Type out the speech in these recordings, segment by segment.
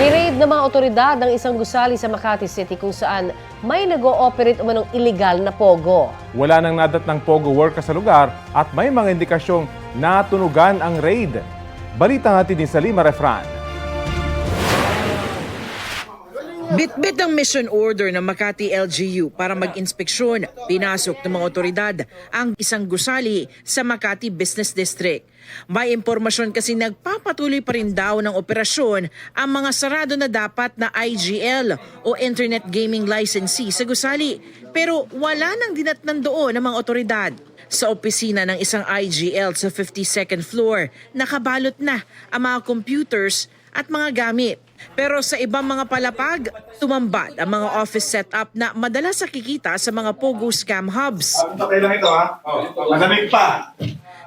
Ni-raid ng mga otoridad ang isang gusali sa Makati City kung saan may nag-ooperate umanong illegal na pogo. Wala nang nadat ng pogo worker sa lugar at may mga indikasyong natunugan ang raid. Balita natin ni Salima Refran. Bitbit ang mission order ng Makati LGU para mag-inspeksyon. Pinasok ng mga otoridad ang isang gusali sa Makati Business District. May impormasyon kasi nagpapatuloy pa rin daw ng operasyon ang mga sarado na dapat na IGL o Internet Gaming Licensee sa gusali. Pero wala nang dinatnan doon ng mga otoridad. Sa opisina ng isang IGL sa 52nd floor, nakabalot na ang mga computers at mga gamit. Pero sa ibang mga palapag, tumambad ang mga office setup na madalas nakikita sa mga Pogo scam hubs. Patay lang ito ha. Malamig pa.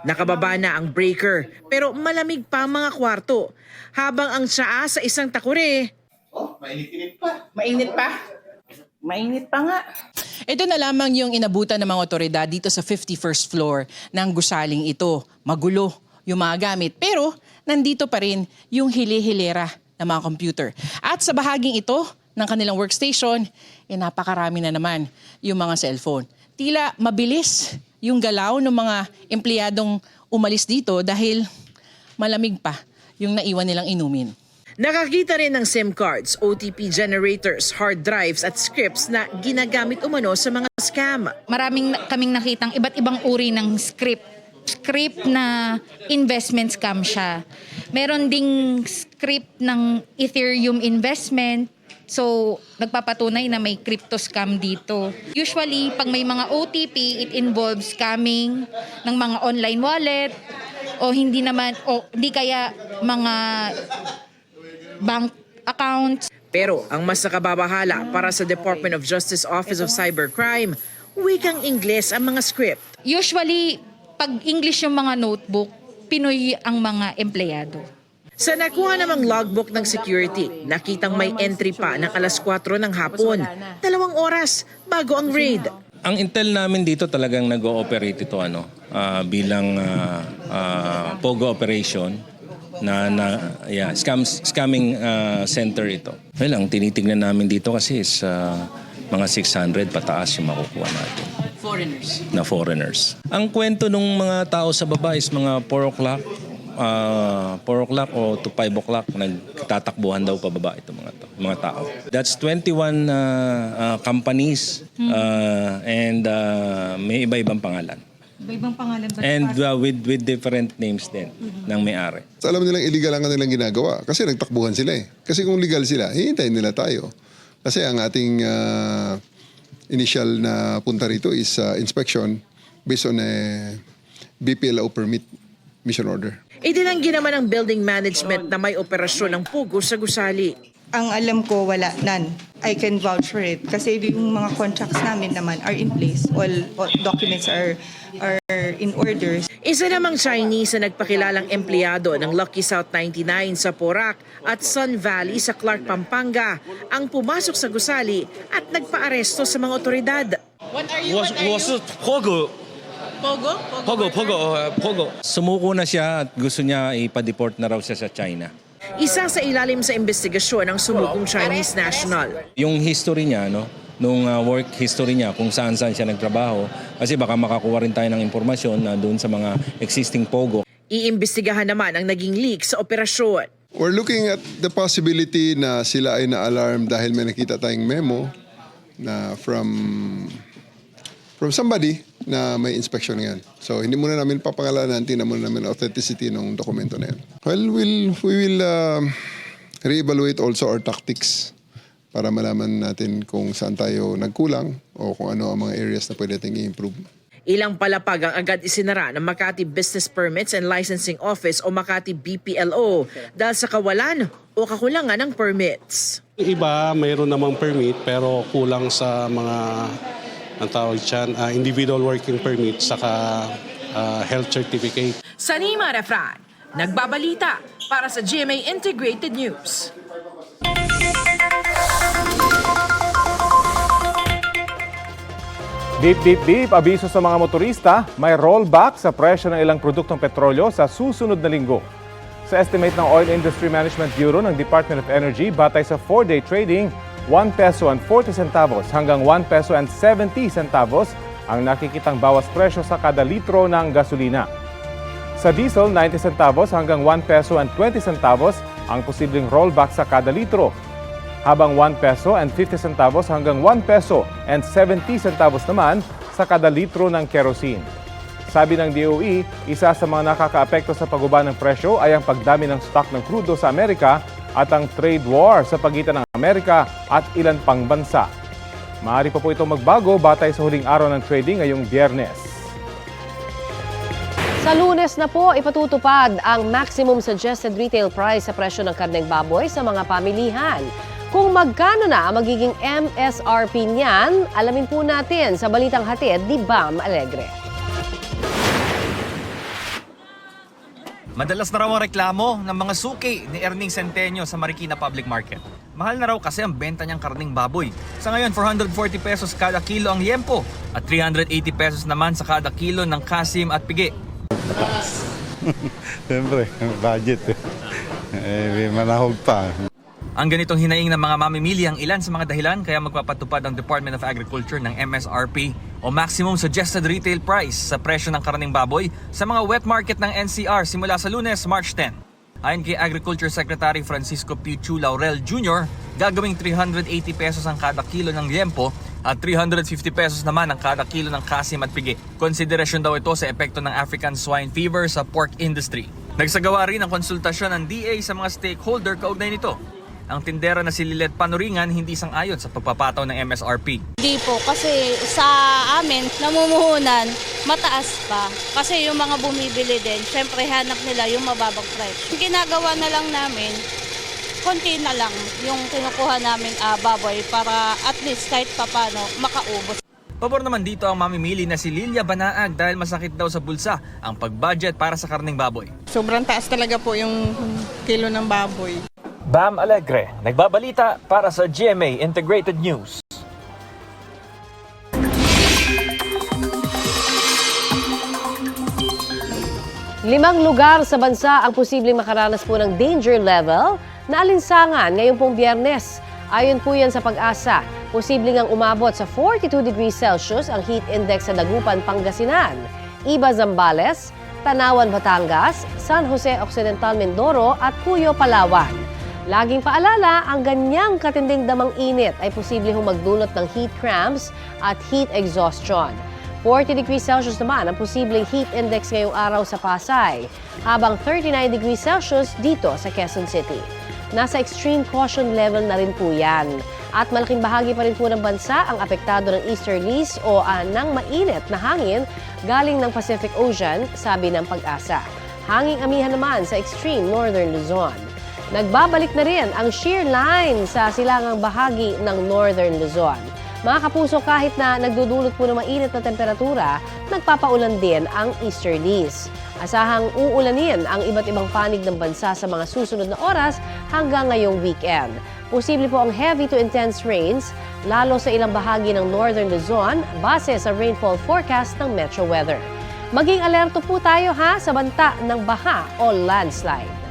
Nakababa na ang breaker pero malamig pa ang mga kwarto. Habang ang tsaa sa isang takure, Mainit-init pa. Mainit pa? Mainit pa nga. Ito na lamang yung inabutan ng mga otoridad dito sa 51st floor ng gusaling ito. Magulo yung mga gamit pero nandito pa rin yung hili-hilera ng mga computer. At sa bahaging ito ng kanilang workstation, napakarami na naman yung mga cellphone. Tila mabilis yung galaw ng mga empleyadong umalis dito dahil malamig pa yung naiwan nilang inumin. nakakita rin ng SIM cards, OTP generators, hard drives at scripts na ginagamit umano sa mga scam. Maraming kaming nakitang iba't ibang uri ng script na investment scam siya. Meron ding script ng Ethereum investment. So, nagpapatunay na may crypto scam dito. Usually, pag may mga OTP, it involves scamming ng mga online wallet o hindi kaya mga bank accounts. Pero ang mas nakababahala para sa Department of Justice Office of Cybercrime, wikang Ingles ang mga script. Usually, pag English yung mga notebook, Pinoy ang mga empleyado. Sa nakuha namang logbook ng security, nakitang may entry pa ng alas 4 ng hapon. 2 oras bago ang raid. Ang intel namin dito talagang nag-ooperate ito bilang POGO operation scamming center ito. Well, ang tinitignan namin dito kasi is mga 600 pataas yung makukuha natin. Foreigners. Ang kwento ng mga tao sa baba is mga 4 o'clock o to 5 o'clock nagtatakbuhan daw pababa itong mga tao. That's 21 companies and may iba-ibang pangalan. Iba-ibang pangalan ba? And with different names din ng may-ari. Alam nilang illegal ang kanilang ginagawa kasi nagtakbuhan sila eh. Kasi kung legal sila, hihintayin nila tayo. Kasi ang ating initial na punta rito is inspection based on a BPLO permit mission order. Idinanggi naman ng building management na may operasyon ng pugo sa gusali. Ang alam ko, wala, none. I can vouch for it. Kasi yung mga contracts namin naman are in place. All documents are in orders. Isa namang Chinese na nagpakilalang empleyado ng Lucky South 99 sa Porac at Sun Valley sa Clark, Pampanga ang pumasok sa gusali at nagpaaresto sa mga otoridad. Pogo. Sumuko na siya at gusto niya ipa-deport na raw siya sa China. Isa sa ilalim sa investigasyon ng sumukong Chinese national. Yung history niya, nung work history niya, kung saan-saan siya nagtrabaho, kasi baka makakuha rin tayo ng impormasyon na doon sa mga existing Pogo. Iimbestigahan naman ang naging leak sa operasyon. We're looking at the possibility na sila ay na-alarm dahil may nakita tayong memo na from somebody na may inspection yan. So, hindi muna namin papangalanan, tingnan muna namin authenticity ng dokumento na yan. Well, we will re-evaluate also our tactics para malaman natin kung saan tayo nagkulang o kung ano ang mga areas na pwede natin i-improve. Ilang palapag ang agad isinara ng Makati Business Permits and Licensing Office o Makati BPLO dahil sa kawalan o kakulangan ng permits. Iba mayroon namang permit pero kulang sa mga ang tawag dyan, individual working permit saka health certificate. Salima Refran, nagbabalita para sa GMA Integrated News. Beep, beep, beep. Abiso sa mga motorista, may rollback sa presyo ng ilang produktong petrolyo sa susunod na linggo. Sa estimate ng Oil Industry Management Bureau ng Department of Energy, batay sa 4-day trading, 1 peso and 40 centavos hanggang 1 peso and 70 centavos ang nakikitang bawas presyo sa kada litro ng gasolina. Sa diesel, 90 centavos hanggang 1 peso and 20 centavos ang posibleng rollback sa kada litro, habang 1 peso and 50 centavos hanggang 1 peso and 70 centavos naman sa kada litro ng kerosene. Sabi ng DOE, isa sa mga nakakaapekto sa pagbaba ng presyo ay ang pagdami ng stock ng krudo sa Amerika at ang trade war sa pagitan ng Amerika at ilan pang bansa. Maaari pa po itong magbago batay sa huling araw ng trading ngayong Biyernes. Sa Lunes na po, ipatutupad ang maximum suggested retail price sa presyo ng karneng baboy sa mga pamilihan. Kung magkano na ang magiging MSRP niyan, alamin po natin sa Balitang Hatid ni Bam Alegre. Madalas na raw ang reklamo ng mga suki ni Erning Centenio sa Marikina Public Market. Mahal na raw kasi ang benta niyang karning baboy. Sa ngayon, 440 pesos kada kilo ang liempo at 380 pesos naman sa kada kilo ng kasim at pigi. Siyempre, budget manahog pa. Ang ganitong hinaing ng mga mamimili ang ilan sa mga dahilan kaya magpapatupad ang Department of Agriculture ng MSRP o Maximum Suggested Retail Price sa presyo ng karning baboy sa mga wet market ng NCR simula sa Lunes, March 10. Ayon kay Agriculture Secretary Francisco Pichu Laurel Jr., gagawing 380 pesos ang kada kilo ng liempo at 350 pesos naman ang kada kilo ng kasim at pigi. Konsiderasyon daw ito sa epekto ng African swine fever sa pork industry. Nagsagawa rin ang konsultasyon ng DA sa mga stakeholder kaugnay nito. Ang tindera na si Lilet Panuringan hindi sang-ayon sa pagpapataw ng MSRP. Hindi po, kasi sa amin, namumuhunan, mataas pa. Kasi yung mga bumibili din, syempre hanap nila yung mababang price. Yung ginagawa na lang namin, konti na lang yung kinukuha namin baboy para at least kahit papano makaubos. Pabor naman dito ang mamimili na si Lilia Banaag dahil masakit daw sa bulsa ang pag-budget para sa karning baboy. Sobrang taas talaga po yung kilo ng baboy. Bam Alegre, nagbabalita para sa GMA Integrated News. Limang lugar sa bansa ang posibleng makaranas po ng danger level na alinsangan ngayong pong Biyernes. Ayon po yan sa Pag-asa, posibleng ang umabot sa 42 degrees Celsius ang heat index sa Dagupan, Pangasinan, Iba, Zambales, Tanawan, Batangas, San Jose Occidental, Mindoro at Puyo, Palawan. Laging paalala, ang ganyang katinding damang init ay posible magdulot ng heat cramps at heat exhaustion. 40 degrees Celsius naman ang posibleng heat index ngayong araw sa Pasay, habang 39 degrees Celsius dito sa Quezon City. Nasa extreme caution level na rin po yan. At malaking bahagi pa rin po ng bansa ang apektado ng easterlies o ng mainit na hangin galing ng Pacific Ocean, sabi ng Pag-asa. Hanging amihan naman sa extreme northern Luzon. Nagbabalik na rin ang shear line sa silangang bahagi ng northern Luzon. Mga kapuso, kahit na nagdudulot po ng mainit na temperatura, nagpapaulan din ang easterlies. Asahang uulanin ang iba't ibang panig ng bansa sa mga susunod na oras hanggang ngayong weekend. Posible po ang heavy to intense rains, lalo sa ilang bahagi ng northern Luzon, base sa rainfall forecast ng Metro Weather. Maging alerto po tayo sa banta ng baha o landslide.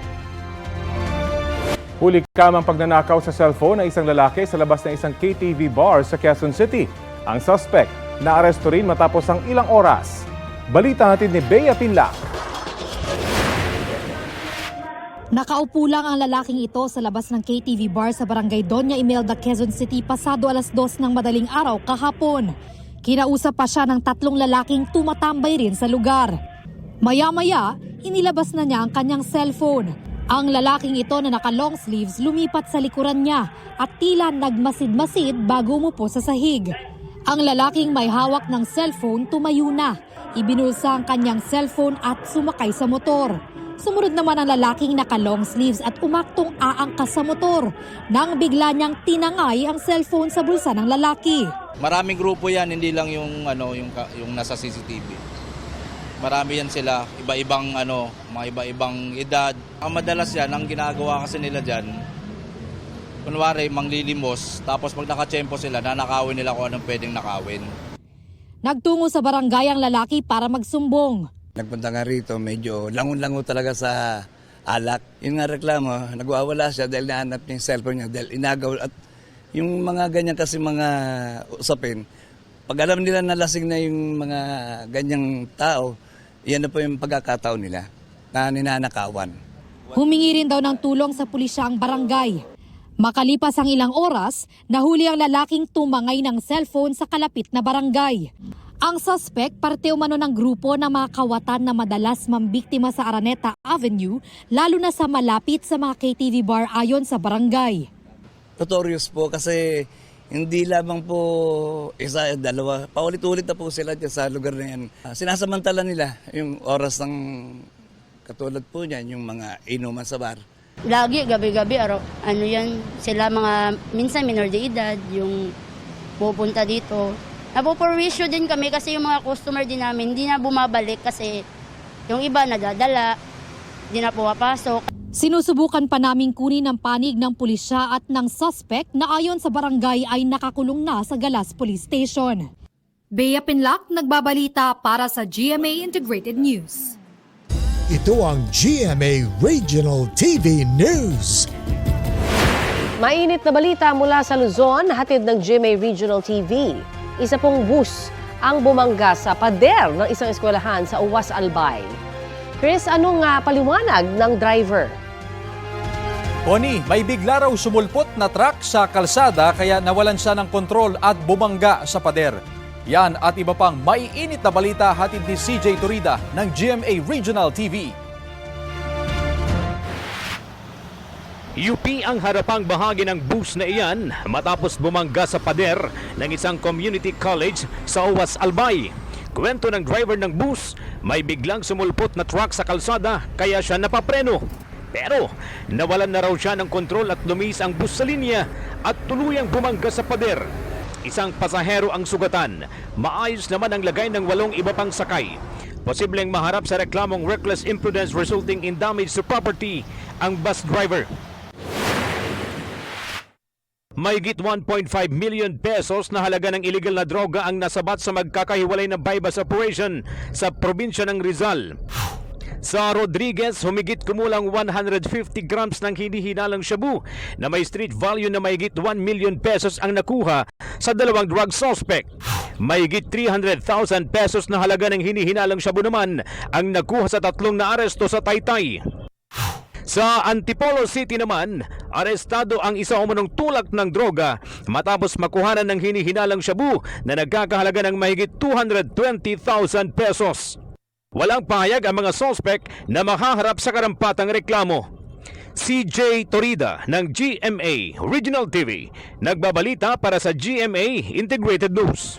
Huli kamang pagnanakaw sa cellphone ng isang lalaki sa labas ng isang KTV bar sa Quezon City. Ang suspect naaresto rin matapos ang ilang oras. Balita natin ni Bea Pinla. Nakaupo lang ang lalaking ito sa labas ng KTV bar sa barangay Doña Imelda, Quezon City pasado alas 2 ng madaling araw kahapon. Kinausap pa siya ng 3 lalaking tumatambay rin sa lugar. Maya-maya, inilabas na niya ang kanyang cellphone. Ang lalaking ito na naka-long sleeves lumipat sa likuran niya at tila nagmasid-masid bago umupo sa sahig. Ang lalaking may hawak ng cellphone tumayo na. Ibinulsa ang kanyang cellphone at sumakay sa motor. Sumunod naman ang lalaking naka-long sleeves at umaktong aangkas sa motor nang bigla niyang tinangay ang cellphone sa bulsa ng lalaki. Maraming grupo yan, hindi lang yung nasa CCTV. Marami yan sila, iba-ibang mga iba-ibang edad. Ang madalas yan, ang ginagawa kasi nila dyan, kunwari manglilimos, tapos pag nakachempo sila, nanakawin nila kung anong pwedeng nakawin. Nagtungo sa barangay ang lalaki para magsumbong. Nagpunta nga rito, medyo langon-lango talaga sa alak. Yung nga reklamo, nagwawala siya dahil nahanap niya yung cellphone niya, dahil inagaw. At yung mga ganyan kasi mga usapin, pag alam nila na lasing na yung mga ganyang tao, yan na po yung pagkakataon nila na ninanakawan. Humingi rin daw ng tulong sa pulisya ang barangay. Makalipas ang ilang oras, nahuli ang lalaking tumangay ng cellphone sa kalapit na barangay. Ang suspect parte umano ng grupo ng mga kawatan na madalas mambiktima sa Araneta Avenue, lalo na sa malapit sa mga KTV bar ayon sa barangay. Notorious po kasi hindi lamang po isa, dalawa, paulit-ulit na po sila dyan sa lugar na yan. Sinasamantala nila yung oras ng katulad po niyan, yung mga inuman sa bar. Lagi, gabi-gabi, ano yan, sila mga, minsan minor de edad, yung pupunta dito. Napupurwisyo din kami kasi yung mga customer din namin, hindi na bumabalik kasi yung iba nadadala, hindi na pumapasok. Sinusubukan pa naming kunin ang panig ng pulisya at ng suspect na ayon sa barangay ay nakakulong na sa Galas Police Station. Bea Pinlac, nagbabalita para sa GMA Integrated News. Ito ang GMA Regional TV News. Mainit na balita mula sa Luzon, hatid ng GMA Regional TV. Isa pong bus ang bumangga sa pader ng isang eskwelahan sa Uwas Albay. Chris, anong paliwanag ng driver? Connie, may bigla raw sumulpot na truck sa kalsada kaya nawalan siya ng kontrol at bumangga sa pader. Yan at iba pang maiinit na balita hatid ni CJ Torida ng GMA Regional TV. UP ang harapang bahagi ng bus na iyan matapos bumangga sa pader ng isang community college sa Uwas Albay. Kwento ng driver ng bus, may biglang sumulpot na truck sa kalsada kaya siya napapreno. Pero nawalan na raw siya ng kontrol at lumis ang bus sa linya at tuluyang bumangga sa pader. Isang pasahero ang sugatan. Maayos naman ang lagay ng 8 iba pang sakay. Posibleng maharap sa reklamong reckless imprudence resulting in damage to property ang bus driver. Mahigit 1.5 million pesos na halaga ng illegal na droga ang nasabat sa magkakahiwalay na bypass operation sa probinsya ng Rizal. Sa Rodriguez, humigit kumulang 150 grams ng hinihinalang shabu na may street value na mahigit 1 million pesos ang nakuha sa 2 drug suspect. Mahigit 300,000 pesos na halaga ng hinihinalang shabu naman ang nakuha sa 3 na aresto sa Taytay. Sa Antipolo City naman, arestado ang isa umunong tulak ng droga matapos makuhanan ng hinihinalang shabu na nagkakahalaga ng mahigit 220,000 pesos. Walang pahayag ang mga suspect na makaharap sa karampatang reklamo. CJ Torida ng GMA Regional TV, nagbabalita para sa GMA Integrated News.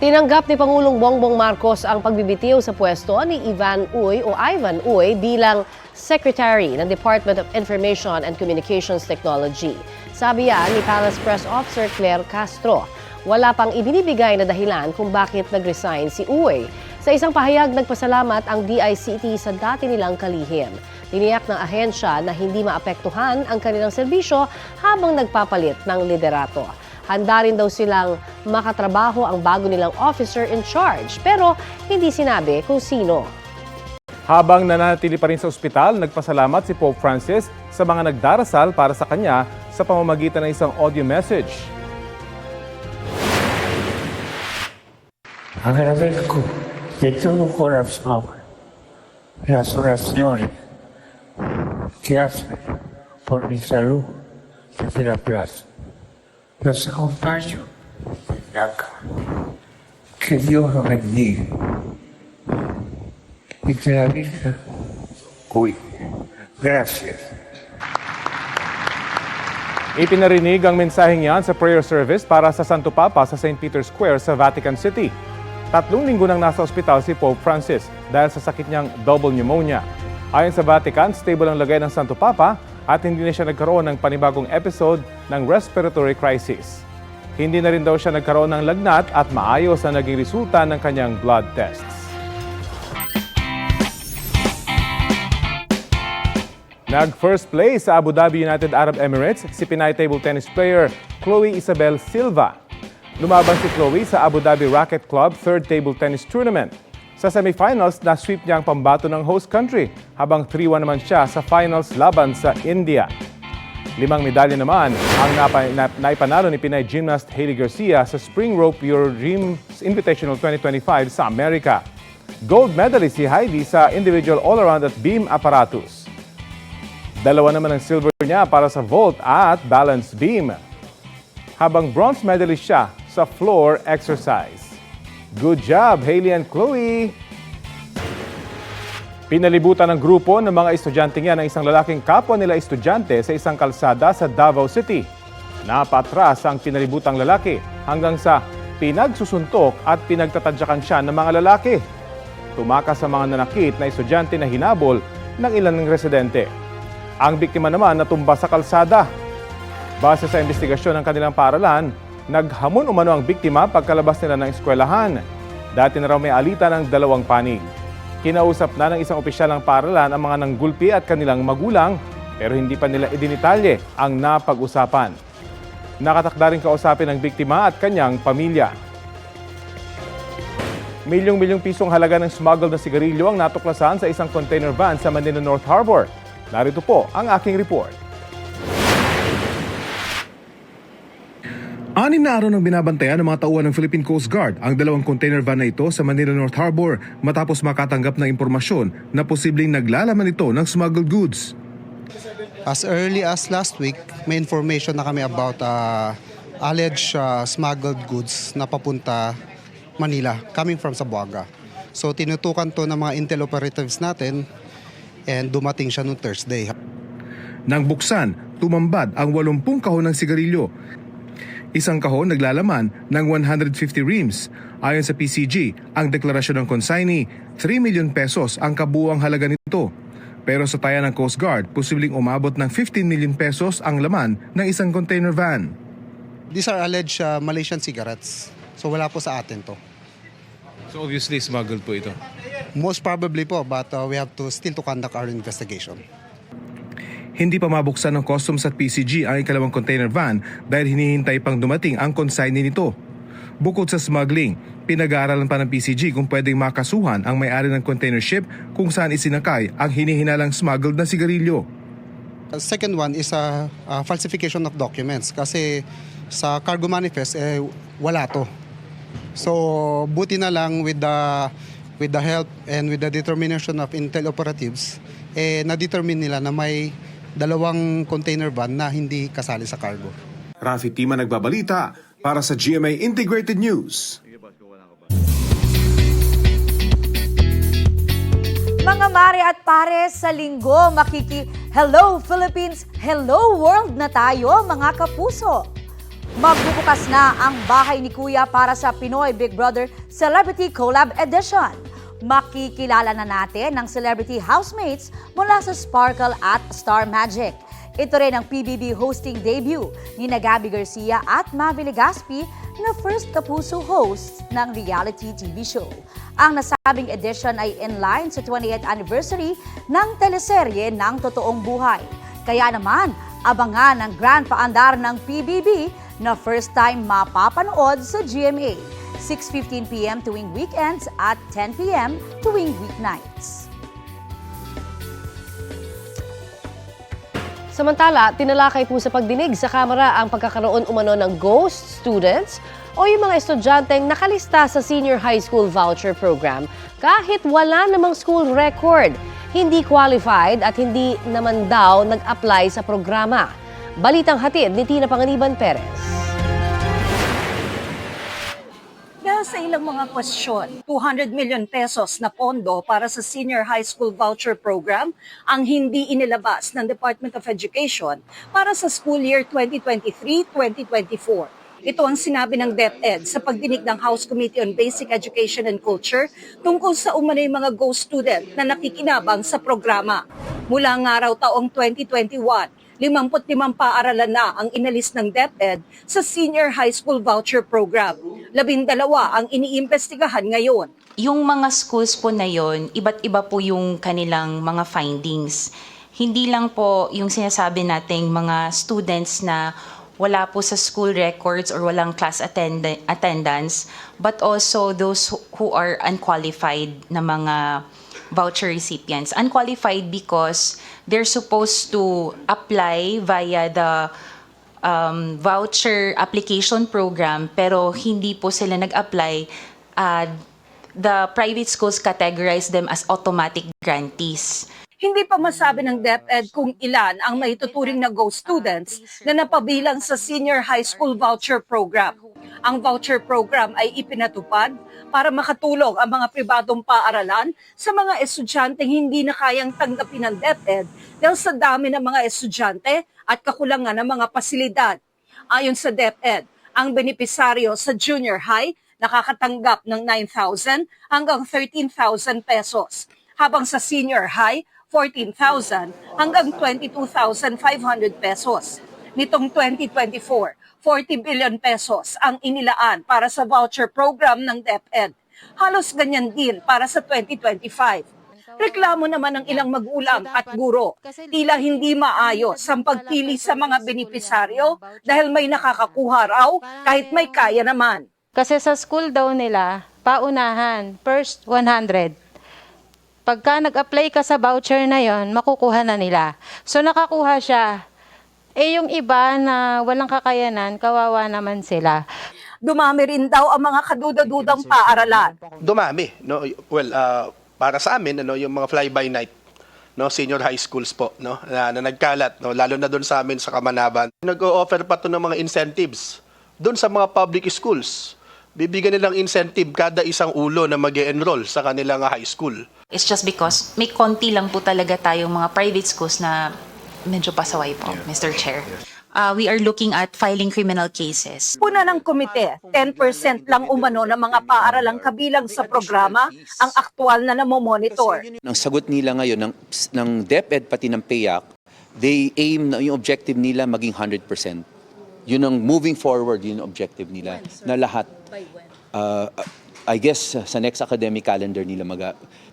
Tinanggap ni Pangulong Bongbong Marcos ang pagbibitiw sa pwesto ni Ivan Uy bilang Secretary ng Department of Information and Communications Technology. Sabi yan ni Palace Press Officer Claire Castro. Wala pang ibinibigay na dahilan kung bakit nag-resign si Uy. Sa isang pahayag, nagpasalamat ang DICT sa dati nilang kalihim. Tiniyak ng ahensya na hindi maapektuhan ang kanilang serbisyo habang nagpapalit ng liderato. Handa rin daw silang makatrabaho ang bago nilang officer in charge, pero hindi sinabi kung sino. Habang nananatili pa rin sa ospital, nagpasalamat si Pope Francis sa mga nagdarasal para sa kanya sa pamamagitan ng isang audio message. Agradezco de todo corazón las oraciones que hacen por mi salud desde la plaza. Los acompaño acá. Que Dios los bendiga y que la Virgen cuide. Gracias. Ipinarinig ang mensaheng yan sa prayer service para sa Santo Papa sa St. Peter's Square sa Vatican City. 3 linggo nang nasa ospital si Pope Francis dahil sa sakit niyang double pneumonia. Ayon sa Vatican, stable ang lagay ng Santo Papa at hindi na siya nagkaroon ng panibagong episode ng respiratory crisis. Hindi na rin daw siya nagkaroon ng lagnat at maayos na naging resulta ng kanyang blood tests. Nag-first place sa Abu Dhabi United Arab Emirates si Pinay table tennis player Chloe Isabel Silva. Lumaban si Chloe sa Abu Dhabi Racquet Club third table tennis tournament. Sa semifinals, na-sweep niya ang pambato ng host country, habang 3-1 naman siya sa finals laban sa India. 5 medalya naman ang naipanalo ni Pinay gymnast Hailey Garcia sa Spring Rope Euro Dreams Invitational 2025 sa Amerika. Gold medalist si Heidi sa individual all-around at beam apparatus. 2 naman ang silver niya para sa vault at balance beam. Habang bronze medalist siya sa floor exercise. Good job, Hailey and Chloe! Pinalibutan ng grupo ng mga estudyante niya ng isang lalaking kapwa nila estudyante sa isang kalsada sa Davao City. Napatras ang pinalibutang lalaki hanggang sa pinagsusuntok at pinagtatadyakan siya ng mga lalaki. Tumakas sa mga nanakit na estudyante na hinabol ng ilan ng residente. Ang biktima naman natumba sa kalsada. Base sa investigasyon ng kanilang paaralan, naghamon umano ang biktima pagkalabas nila ng eskwelahan. Dati na raw may alitan ng 2 panig. Kinausap na ng isang opisyal ng paaralan ang mga nanggulpi at kanilang magulang, pero hindi pa nila idinitalye ang napag-usapan. Nakatakda rin kausapin ng biktima at kanyang pamilya. Milyong-milyong pisong halaga ng smuggled na sigarilyo ang natuklasan sa isang container van sa Manila North Harbor. Narito po ang aking report. 6 na araw nang binabantayan ng mga tauhan ng Philippine Coast Guard ang 2 container van na ito sa Manila North Harbor matapos makatanggap ng impormasyon na posibleng naglalaman ito ng smuggled goods. As early as last week, may information na kami about alleged smuggled goods na papunta Manila, coming from Zamboanga. So tinutukan to ng mga intel operatives natin and dumating siya noong Thursday. Nang buksan, tumambad ang 80 kahon ng sigarilyo. Isang kahon naglalaman ng 150 reams. Ayon sa PCG, ang deklarasyon ng consignee, 3 million pesos ang kabuuang halaga nito. Pero sa taya ng Coast Guard, posibleng umabot ng 15 million pesos ang laman ng isang container van. These are alleged Malaysian cigarettes. So wala po sa atin to. So obviously smuggled po ito. Most probably po, but we have to still to conduct our investigation. Hindi pa mabuksan ng Customs at PCG ang ikalawang container van dahil hinihintay pang dumating ang consignee nito. Bukod sa smuggling, pinag-aaralan pa ng PCG kung pwedeng makasuhan ang may-ari ng container ship kung saan isinakay ang hinihinalang smuggled na sigarilyo. Second one is falsification of documents kasi sa cargo manifest wala to. So buti na lang with the help and with the determination of intel operatives na-determine nila na may 2 container van na hindi kasali sa cargo. Rafi Tima nagbabalita para sa GMA Integrated News. Mga mare at pare, sa linggo Hello Philippines, Hello World na tayo mga kapuso. Magbubukas na ang bahay ni Kuya para sa Pinoy Big Brother Celebrity Collab Edition. Makikilala na natin ng celebrity housemates mula sa Sparkle at Star Magic. Ito rin ang PBB hosting debut ni Gabby Garcia at Mavi Legaspi na first kapuso hosts ng reality TV show. Ang nasabing edition ay in line sa 20th anniversary ng teleserye ng Totoong Buhay. Kaya naman, abangan ang grand paandar ng PBB na first time mapapanood sa GMA. 6:15 p.m. tuwing weekends at 10 p.m. tuwing weeknights. Samantala, tinalakay po sa pagdinig sa Kamara ang pagkakaroon umano ng ghost students o yung mga estudyanteng nakalista sa Senior High School Voucher Program kahit wala namang school record, hindi qualified at hindi naman daw nag-apply sa programa. Balitang hatid ni Tina Panganiban Perez. Dahil sa ilang mga kwestiyon, 200 million pesos na pondo para sa Senior High School Voucher Program ang hindi inilabas ng Department of Education para sa school year 2023-2024. Ito ang sinabi ng DepEd sa pagdinig ng House Committee on Basic Education and Culture tungkol sa umano'y mga ghost student na nakikinabang sa programa. Mula nga raw taong 2021, 55 paaralan na ang inalis ng DepEd sa Senior High School Voucher Program. 12 ang iniimbestigahan ngayon. Yung mga schools po na yon, iba't iba po yung kanilang mga findings. Hindi lang po yung sinasabi nating mga students na wala po sa school records or walang class attendance, but also those who are unqualified na mga voucher recipients. Unqualified because they're supposed to apply via the voucher application program, pero hindi po sila nag-apply. The private schools categorize them as automatic grantees. Hindi pa masabi ng DepEd kung ilan ang maituturing na Go students na napabilang sa Senior High School Voucher Program. Ang voucher program ay ipinatupad para makatulong ang mga pribadong paaralan sa mga estudyanteng hindi na kayang tanggapin ng DepEd dahil sa dami ng mga estudyante at kakulangan ng mga pasilidad. Ayon sa DepEd, ang benepisaryo sa junior high nakakatanggap ng 9,000 hanggang 13,000 pesos, habang sa senior high, 14,000 hanggang 22,500 pesos. Nitong 2024, 40 billion pesos ang inilaan para sa voucher program ng DepEd. Halos ganyan din para sa 2025. Reklamo naman ng ilang magulang at guro, tila hindi maayos ang pagpili sa mga benepisaryo dahil may nakakakuha raw kahit may kaya naman. Kasi sa school daw nila, paunahan, first 100. Pagka nag-apply ka sa voucher na yon, makukuha na nila. So nakakuha siya. Yung iba na walang kakayanan, kawawa naman sila. Dumami rin daw ang mga kadudadudang paaralan. Dumami, no? Well, para sa amin, yung mga fly-by-night, no, senior high schools po, no, na nagkalat, no, lalo na doon sa amin sa Kamanaban. Nag-o-offer pa to ng mga incentives doon sa mga public schools. Bibigyan nilang incentive kada isang ulo na mag-e-enroll sa kanilang high school. It's just because may konti lang po talaga tayong mga private schools na medyo pasaway po, Mr. Chair. We are looking at filing criminal cases. Puna ng komite, 10% lang umano ng mga paaralang kabilang sa programa ang aktual na namomonitor. Ang sagot nila ngayon ng DepEd pati ng PAYAC, they aim na yung objective nila maging 100%. Yun ang moving forward, yun ang objective nila na lahat. I guess sa next academic calendar nila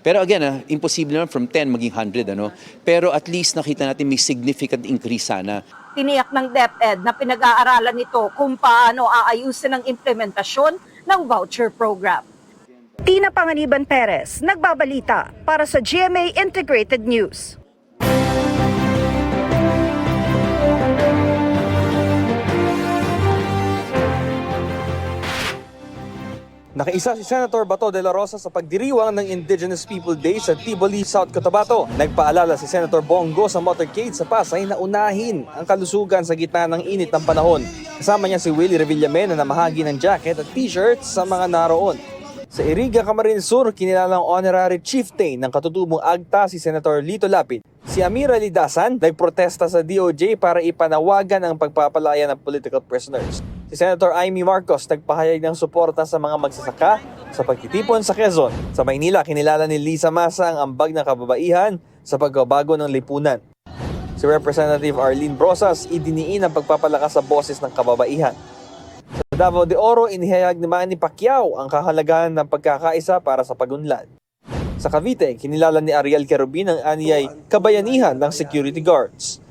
Pero again, imposible naman from 10 maging 100, ano? Pero at least nakita natin may significant increase sana. Tiniyak ng DepEd na pinag-aaralan nito kung paano aayusin ang implementasyon ng voucher program. Tina Panganiban Perez, nagbabalita para sa GMA Integrated News. Nakaisa si Senator Bato de la Rosa sa pagdiriwang ng Indigenous People Day sa Tiboli, South Cotabato. Nagpaalala si Senator Bongo sa motorcade sa Pasay na unahin ang kalusugan sa gitna ng init ng panahon. Kasama niya si Willie Revillame na namahagi ng jacket at t-shirts sa mga naroon. Sa Iriga, Camarines Sur, kinilalang honorary chieftain ng katutubong AGTA si Senator Lito Lapid. Si Amira Lidasan nagprotesta sa DOJ para ipanawagan ang pagpapalaya ng political prisoners. Si Senator Amy Marcos nagpahayag ng suporta sa mga magsasaka sa pagtitipon sa Quezon. Sa Maynila, kinilala ni Lisa Masa ang ambag ng kababaihan sa pagbabago ng lipunan. Si Representative Arlene Brosas idiniin ang pagpapalakas sa boses ng kababaihan. Sa Davao de Oro, inihayag ni Manny Pacquiao ang kahalagahan ng pagkakaisa para sa pagunlad. Sa Cavite, kinilala ni Ariel Querubin ang anyay kabayanihan ng security guards.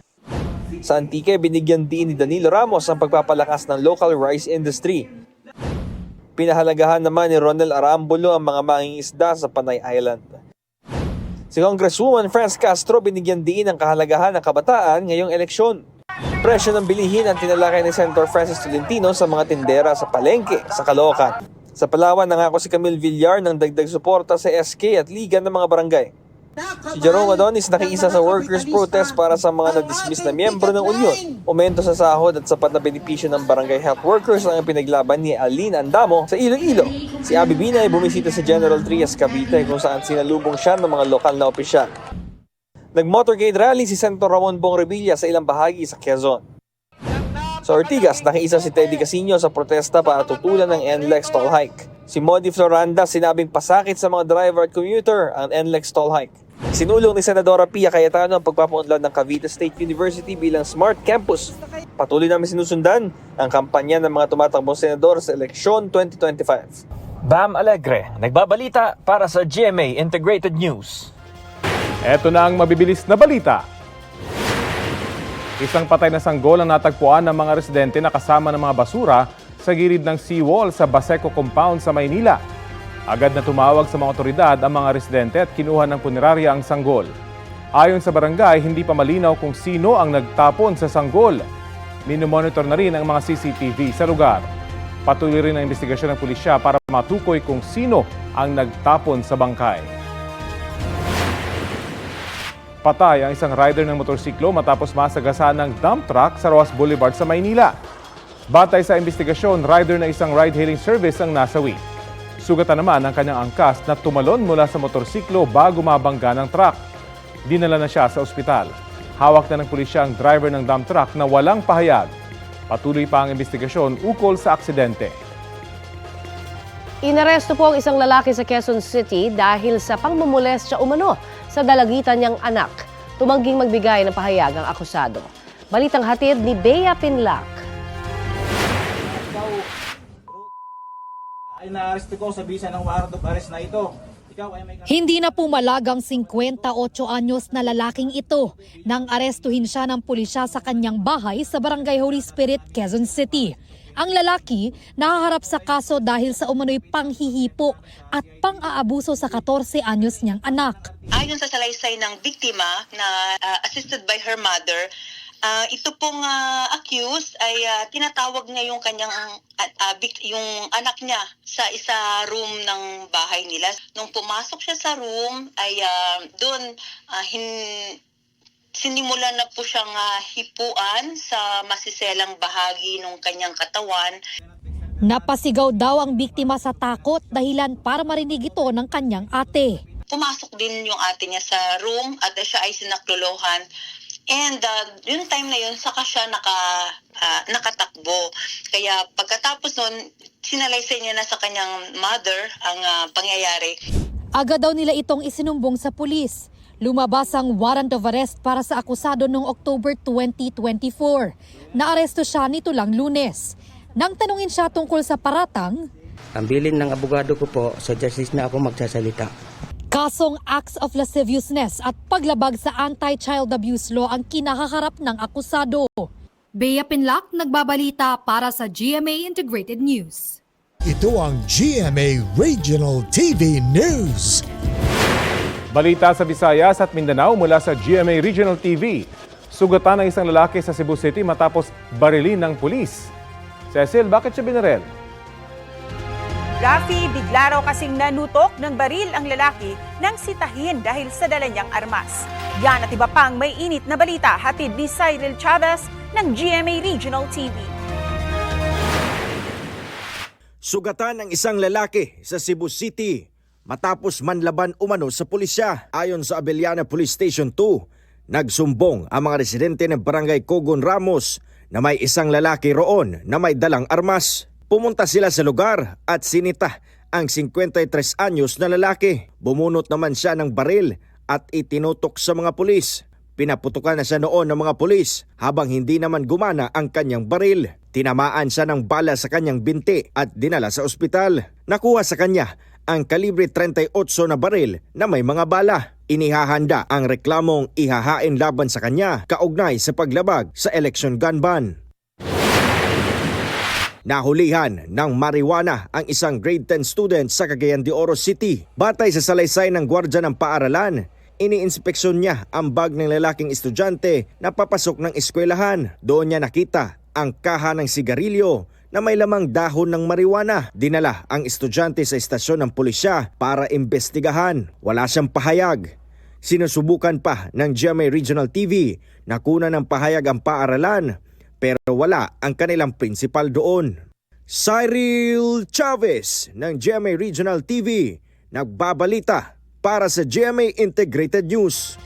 Sa Antique, binigyan din ni Danilo Ramos ang pagpapalakas ng local rice industry. Pinahalagahan naman ni Ronel Arambulo ang mga mangingisda sa Panay Island. Si Congresswoman Franz Castro binigyan din ang kahalagahan ng kabataan ngayong eleksyon. Presyo ng bilihin ang tinalakay ni Senator Francis Tolentino sa mga tindera sa palengke sa Caloocan. Sa Palawan, nangako si Camille Villar ng dagdag suporta sa SK at Liga ng mga barangay. Si Jerome Adonis nakiisa sa workers' protest para sa mga na-dismiss na miyembro ng Union. Aumento sa sahod at sapat na benepisyo ng barangay health workers ang pinaglaban ni Aline Andamo sa Iloilo. Si Abby Binay bumisita sa General Trias, Cavite kung saan sinalubong siya ng mga lokal na opisyal. Nag-motorcade rally si Senator Ramon Bong Revilla sa ilang bahagi sa Quezon. Sa Ortigas, nakiisa si Teddy Casino sa protesta para tutulan ng NLEX toll hike. Si Modi Floranda sinabing pasakit sa mga driver at commuter ang NLEX toll hike. Sinulong ni Senadora Pia Cayetano ang pagpapaunlad ng Cavite State University bilang Smart Campus. Patuloy namin sinusundan ang kampanya ng mga tumatakbong senador sa eleksyon 2025. Bam Alegre, nagbabalita para sa GMA Integrated News. Eto na ang mabibilis na balita. Isang patay na sanggol ang natagpuan ng mga residente na kasama ng mga basura sa gilid ng seawall sa Baseco Compound sa Maynila. Agad na tumawag sa mga otoridad ang mga residente at kinuha ng punerarya ang sanggol. Ayon sa barangay, hindi pa malinaw kung sino ang nagtapon sa sanggol. Minomonitor na rin ang mga CCTV sa lugar. Patuloy rin ang investigasyon ng pulisya para matukoy kung sino ang nagtapon sa bangkay. Patay ang isang rider ng motorsiklo matapos masagasaan ng dump truck sa Roas Boulevard sa Maynila. Batay sa investigasyon, rider na isang ride-hailing service ang nasawi. Sugatan naman ang kanyang angkas na tumalon mula sa motorsiklo bago mabangga ng truck. Dinala na siya sa ospital. Hawak na ng pulisya ang driver ng dump truck na walang pahayag. Patuloy pa ang investigasyon ukol sa aksidente. Inaresto po ang isang lalaki sa Quezon City dahil sa pangmumolestya umano sa dalagitan niyang anak. Tumangging magbigay ng pahayag ang akusado. Balitang hatid ni Bea Pinlac. Ay naaresto ko sa bisa ng warrant of arrest na ito. Hindi na pumalagang 58 anyos na lalaking ito nang arestuhin siya ng pulisya sa kanyang bahay sa Barangay Holy Spirit, Quezon City. Ang lalaki nahaharap sa kaso dahil sa umano'y panghihipo at pang-aabuso sa 14 anyos niyang anak. Ayon sa salaysay ng biktima na assisted by her mother, ito pong accused ay tinatawag niya yung kanyang yung anak niya sa isa room ng bahay nila. Nung pumasok siya sa room ay doon sinimulan na po siyang hipuan sa masiselang bahagi ng kanyang katawan. Napasigaw daw ang biktima sa takot dahilan para marinig ito ng kanyang ate. Pumasok din yung ate niya sa room at siya ay sinaklolohan. And yung time na yun, saka siya nakatakbo. Kaya pagkatapos nun, sinalaysay niya na sa kanyang mother ang pangyayari. Agad daw nila itong isinumbong sa pulis. Lumabas ang warrant of arrest para sa akusado noong October 2024. Naaresto siya nito lang Lunes. Nang tanungin siya tungkol sa paratang, ang bilin ng abogado ko po, sa justice na ako magsasalita. Kasong acts of lasciviousness at paglabag sa anti-child abuse law ang kinahaharap ng akusado. Bea Pinlac, nagbabalita para sa GMA Integrated News. Ito ang GMA Regional TV News. Balita sa Visayas at Mindanao mula sa GMA Regional TV. Sugatan ng isang lalaki sa Cebu City matapos barilin ng pulis. Cecil, bakit siya binaril? Rafi, bigla raw kasing nanutok ng baril ang lalaki nang sitahin dahil sa dala niyang armas. Yan at iba pang may init na balita hatid ni Cyril Chavez ng GMA Regional TV. Sugatan ng isang lalaki sa Cebu City matapos manlaban umano sa pulisya. Ayon sa Abellana Police Station 2, nagsumbong ang mga residente ng Barangay Cogon Ramos na may isang lalaki roon na may dalang armas. Pumunta sila sa lugar at sinita ang 53 anyos na lalaki. Bumunot naman siya ng baril at itinutok sa mga pulis. Pinaputukan na siya noon ng mga pulis habang hindi naman gumana ang kanyang baril. Tinamaan siya ng bala sa kanyang binti at dinala sa ospital. Nakuha sa kanya ang kalibre 38 na baril na may mga bala. Inihahanda ang reklamong ihahain laban sa kanya kaugnay sa paglabag sa election gun ban. Nahulihan ng marijuana ang isang grade 10 student sa Cagayan de Oro City. Batay sa salaysay ng gwardya ng paaralan, iniinspeksyon niya ang bag ng lalaking estudyante na papasok ng eskwelahan. Doon niya nakita ang kaha ng sigarilyo na may lamang dahon ng marijuana. Dinala ang estudyante sa istasyon ng pulisya para imbestigahan. Wala siyang pahayag. Sinusubukan pa ng GMA Regional TV na kunan ng pahayag ang paaralan, pero wala ang kanilang principal doon. Cyril Chavez ng GMA Regional TV, nagbabalita para sa GMA Integrated News.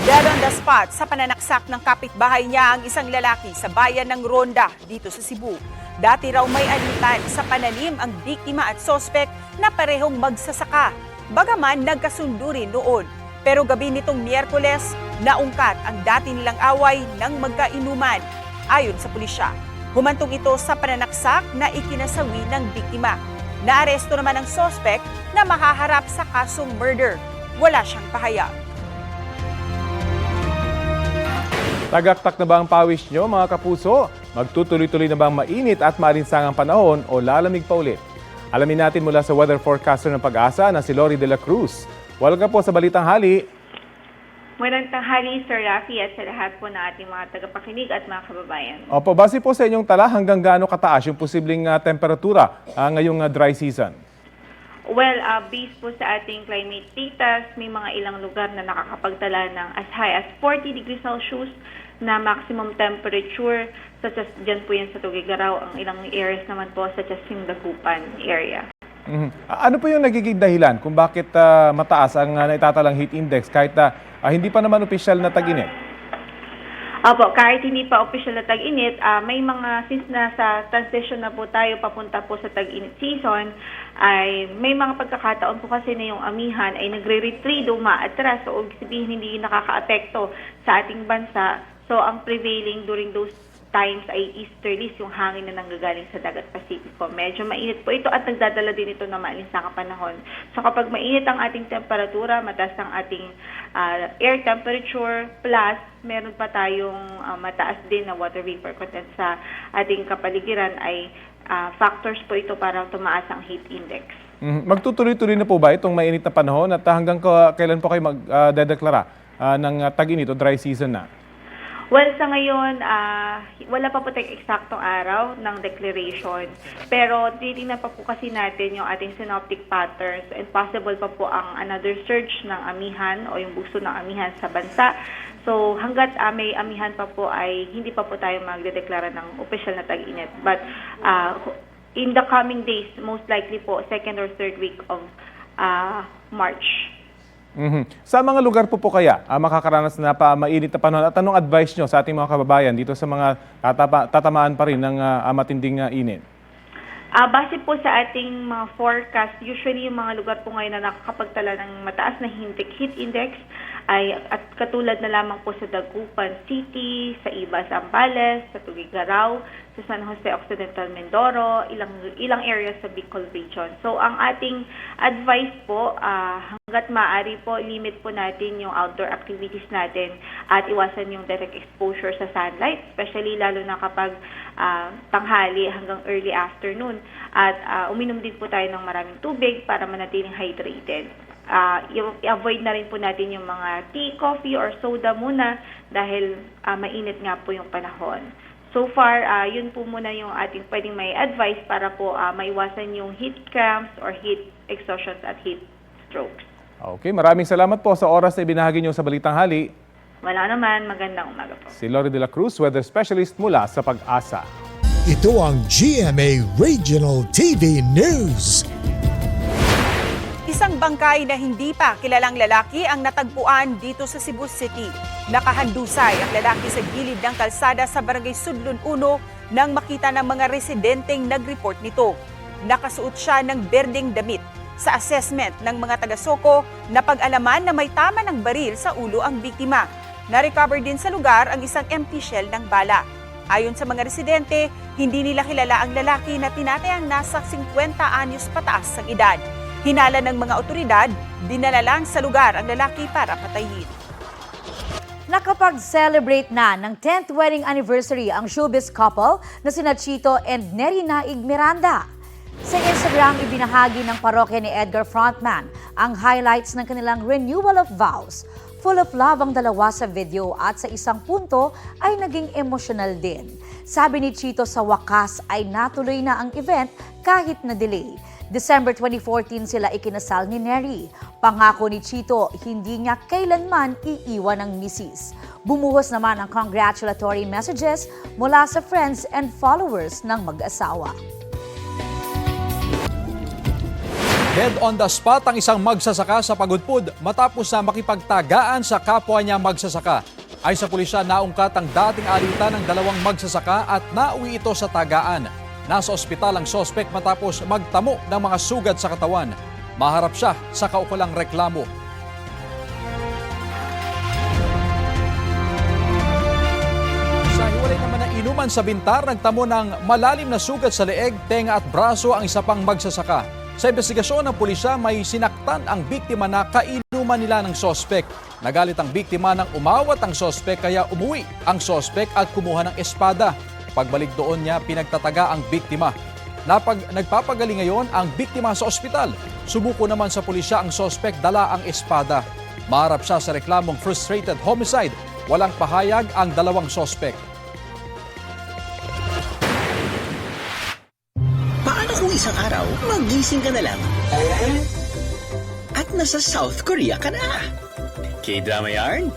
Dead on the spot sa pananaksak ng kapitbahay niya ang isang lalaki sa bayan ng Ronda dito sa Cebu. Dati raw may alitan sa pananim ang biktima at sospek na parehong magsasaka. Bagaman nagkasundo rin noon. Pero gabi nitong Miyerkules, naungkat ang dati nilang away ng magkainuman. Ayon sa pulisya, humantong ito sa pananaksak na ikinasawi ng biktima. Naaresto naman ang sospek na mahaharap sa kasong murder. Wala siyang pahayag. Tagaktak na ba ang pawis nyo mga kapuso? Magtutuloy-tuloy na ba ang mainit at maalinsangang panahon o lalamig pa ulit? Alamin natin mula sa weather forecaster ng Pag-asa na si Lori de la Cruz. Welcome po sa Balitang Hali. Magandang tanghali, Sir Rafi, at sa lahat po ng ating mga tagapakinig at mga kababayan. Opo, base po sa inyong tala, hanggang gaano kataas yung posibleng temperatura ngayong dry season? Well, based po sa ating climate data, may mga ilang lugar na nakakapagtala ng as high as 40 degrees Celsius na maximum temperature, such as dyan po yan sa Tuguegarao, ang ilang areas naman po such as yung Dagupan area. Ano po yung nagiging dahilan kung bakit mataas ang naitatalang heat index kahit hindi pa naman opisyal na tag-init? Opo, kahit hindi pa official na tag-init, may mga, since nasa transition na po tayo papunta po sa tag-init season, ay may mga pagkakataon po kasi na yung amihan ay nagre-retreat, umaatras, so ibig sabihin hindi nakaka-apekto sa ating bansa. So ang prevailing during those times ay easterlies, yung hangin na nanggagaling sa dagat Pasipiko. Medyo mainit po ito at nagdadala din ito ng maalinsang panahon. So kapag mainit ang ating temperatura, mataas ang ating air temperature, plus meron pa tayong mataas din na water vapor content sa ating kapaligiran, ay factors po ito para tumaas ang heat index. Magtutuloy-tuloy na po ba itong mainit na panahon at hanggang kailan po kayo magdedeklara ng tag-init o dry season na? Well, sa ngayon, wala pa po tayong eksaktong araw ng declaration. Pero titingnan pa po kasi natin yung ating synoptic patterns and possible pa po ang another surge ng amihan o yung bugso ng amihan sa bansa. So hanggat may amihan pa po ay hindi pa po tayo magdedeklara ng official na tag-init. But in the coming days, most likely po, second or third week of March. Sa mga lugar po kaya makakaranas na pa mainit na panahon at anong advice nyo sa ating mga kababayan dito sa mga tatamaan pa rin ng matinding init? Base po sa ating mga forecast, usually yung mga lugar po ngayon na nakakapagtala ng mataas na heat index ay at katulad na lamang po sa Dagupan City, sa Iba, Zambales, sa Tuguegarao, sa San Jose Occidental, Mindoro, ilang areas sa Bicol region. So ang ating advice po, hanggat maaari po, limit po natin yung outdoor activities natin at iwasan yung direct exposure sa sunlight, especially lalo na kapag tanghali hanggang early afternoon. At uminom din po tayo ng maraming tubig para manatiling hydrated. I-avoid na rin po natin yung mga tea, coffee, or soda muna dahil mainit nga po yung panahon. So far, yun po muna yung ating pwedeng may advice para po maiwasan yung heat cramps or heat exhaustions at heat strokes. Okay, maraming salamat po sa oras na ibinahagi nyo sa Balitang Hali. Wala naman, magandang umaga po. Si Lori de la Cruz, weather specialist mula sa Pag-asa. Ito ang GMA Regional TV News. Isang bangkay na hindi pa kilalang lalaki ang natagpuan dito sa Cebu City. Nakahandusay ang lalaki sa gilid ng kalsada sa Barangay Sudlon 1 nang makita ng mga residenteng nag-report nito. Nakasuot siya ng berdeng damit. Sa assessment ng mga taga-Soko, napag-alaman na may tama ng baril sa ulo ang biktima. Na-recover din sa lugar ang isang empty shell ng bala. Ayon sa mga residente, hindi nila kilala ang lalaki na tinatayang nasa 50 anyos pataas ang edad. Hinala ng mga otoridad, dinala lang sa lugar ang lalaki para patayin. Nakapag-celebrate na ng 10th wedding anniversary ang showbiz couple na sina Chito and Neri Naig Miranda. Sa Instagram, ibinahagi ng parokya ni Edgar Frontman ang highlights ng kanilang renewal of vows. Full of love ang dalawa sa video at sa isang punto ay naging emotional din. Sabi ni Chito sa wakas ay natuloy na ang event kahit na delay. December 2014 sila ikinasal ni Neri. Pangako ni Chito, hindi niya kailanman iiwan ang misis. Bumuhos naman ang congratulatory messages mula sa friends and followers ng mag-asawa. Dead on the spot ang isang magsasaka sa Pagudpud matapos na makipagtagaan sa kapwa niya magsasaka. Ay sa pulisya, naungkat ang dating alitan ng dalawang magsasaka at nauwi ito sa tagaan. Nasa ospital ang sospek matapos magtamo ng mga sugat sa katawan. Maharap siya sa kaukulang reklamo. Sa hiwalay naman na inuman sa Bintar, nagtamo ng malalim na sugat sa leeg, tenga at braso ang isa pang magsasaka. Sa investigasyon ng pulisya, may sinaktan ang biktima na kainuman inuman nila ng sospek. Nagalit ang biktima nang umawat ang sospek kaya umuwi ang sospek at kumuha ng espada. Pagbalik doon niya, pinagtataga ang biktima. Nagpapagaling ngayon ang biktima sa ospital. Sumuko naman sa pulisya ang sospek, dala ang espada. Maharap siya sa reklamong frustrated homicide. Walang pahayag ang dalawang sospek. Paano kung isang araw, magising ka na lang at nasa South Korea ka na? K-drama yarn?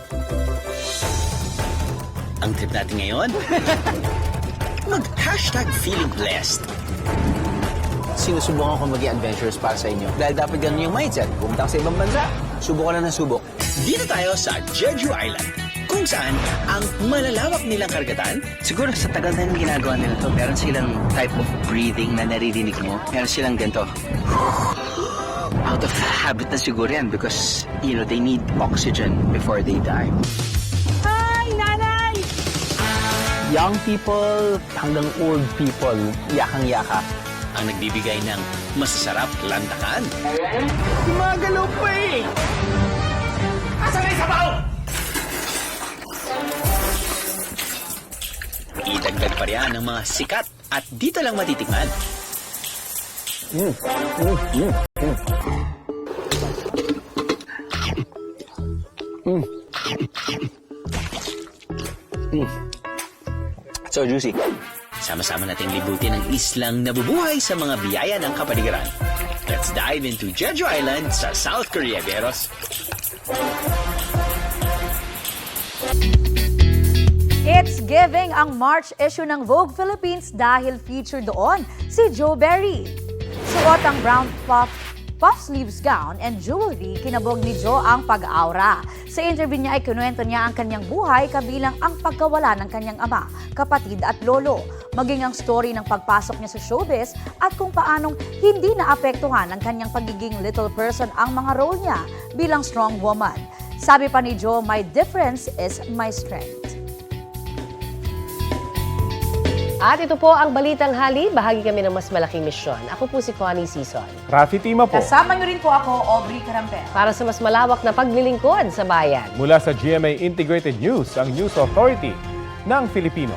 Ang trip natin ngayon? Mag-#feeling blessed. Sinusubukan ko maging adventurous para sa inyo. Dahil dapat ganun yung mindset. Pumunta ka sa ibang bansa, subok ka na ng subok. Dito tayo sa Jeju Island, kung saan ang malalawak nilang karagatan. Siguro sa tagal na yung ginagawa nila to, meron silang type of breathing na naririnig mo. Meron silang ganito. Out of habit na siguro yan because, they need oxygen before they die. Hi, Nanay! Young people hanggang old people, yakang-yaka. Ang nagbibigay ng masasarap landakan. Gumagalaw pa eh! Asan na yung sabaw? Idagdag pa riyan ng mga sikat at dito lang matitikman. So juicy. Sama-sama nating libutin ang islang nabubuhay sa mga biyaya ng kapaligiran. Let's dive into Jeju Island sa South Korea, Beros. It's giving ang March issue ng Vogue Philippines dahil featured doon si Joe Berry. Suot ang brown puff sleeves gown and jewelry, kinabog ni Joe ang pag-aura. Sa interview niya ay kinuwento niya ang kanyang buhay kabilang ang pagkawala ng kanyang ama, kapatid at lolo. Maging ang story ng pagpasok niya sa showbiz at kung paanong hindi naapektuhan ng kanyang pagiging little person ang mga role niya bilang strong woman. Sabi pa ni Joe, "My difference is my strength." At ito po ang Balitang Hali. Bahagi kami ng mas malaking misyon. Ako po si Connie Sison. Rafi Tima po. Kasama niyo rin po ako, Aubrey Carampel. Para sa mas malawak na paglilingkod sa bayan. Mula sa GMA Integrated News, ang News Authority ng Filipino.